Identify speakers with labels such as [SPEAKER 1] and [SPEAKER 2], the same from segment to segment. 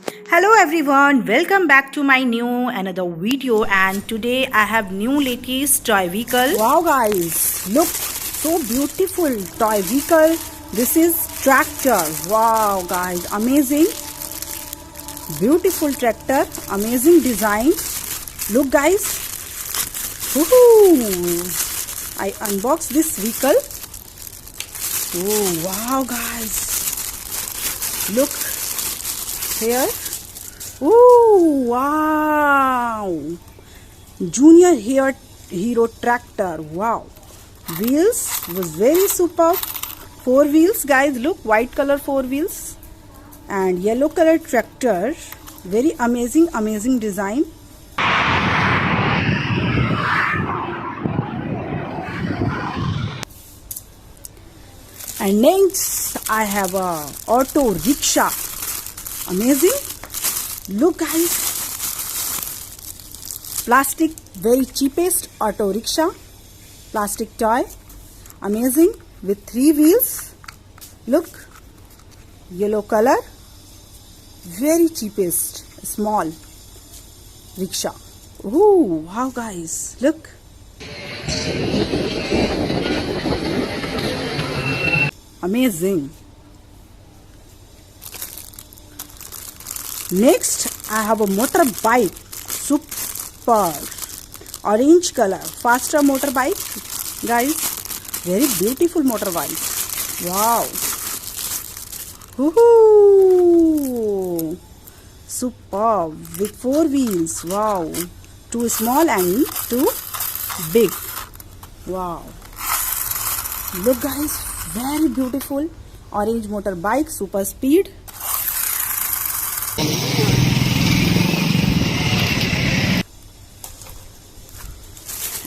[SPEAKER 1] Hello everyone, welcome back to my new another video, and today I have new latest toy vehicle.
[SPEAKER 2] Wow guys, look, so beautiful toy vehicle. This is tractor. Wow guys, amazing. Beautiful tractor, amazing design. Look guys. Woohoo! I unboxed this vehicle. Oh wow guys. Look here. Oh wow. Junior Hero tractor. Wow. Wheels was very superb. 4 wheels guys, look, white color 4 wheels and yellow color tractor. Very amazing design. And next I have a auto rickshaw. Amazing. Look guys, plastic, very cheapest auto rickshaw, plastic toy, amazing, with 3 wheels. Look, yellow color, very cheapest small rickshaw. Ooh, wow guys, look. Amazing. Next, I have a motorbike, super orange color, faster motorbike, guys, very beautiful motorbike. Wow, woohoo, superb, with 4 wheels. Wow, 2 small and 2 big. Wow, look guys, very beautiful orange motorbike, super speed.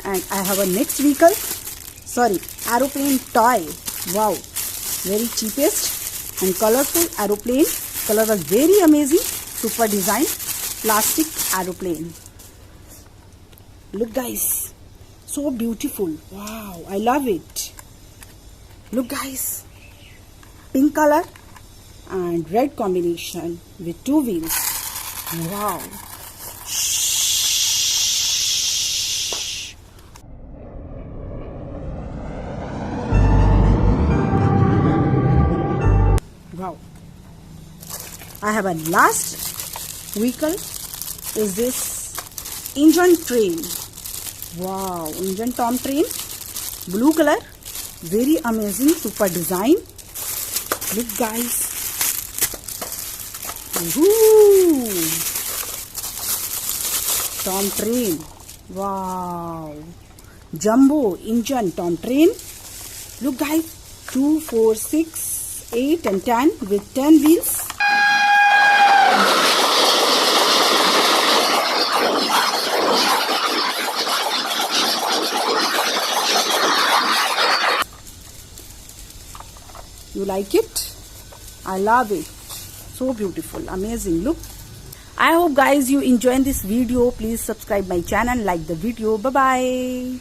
[SPEAKER 2] And I have a next vehicle, aeroplane toy. Wow, very cheapest and colorful aeroplane. Color was very amazing, super design, plastic aeroplane. Look guys, so beautiful. Wow, I love it. Look guys, pink color and red combination with 2 wheels. Wow. Wow. I have a last vehicle is this EngineTrain. Wow, EngineTrain, blue color, very amazing, super design. Look guys. Woohoo! Tom train. Wow. Jumbo engine Tom train. Look guys. 2, 4, 6, 8 and 10 with 10 wheels. You like it? I love it. So beautiful, amazing. Look. I hope guys you enjoyed this video. Please subscribe my channel, like the video. Bye bye.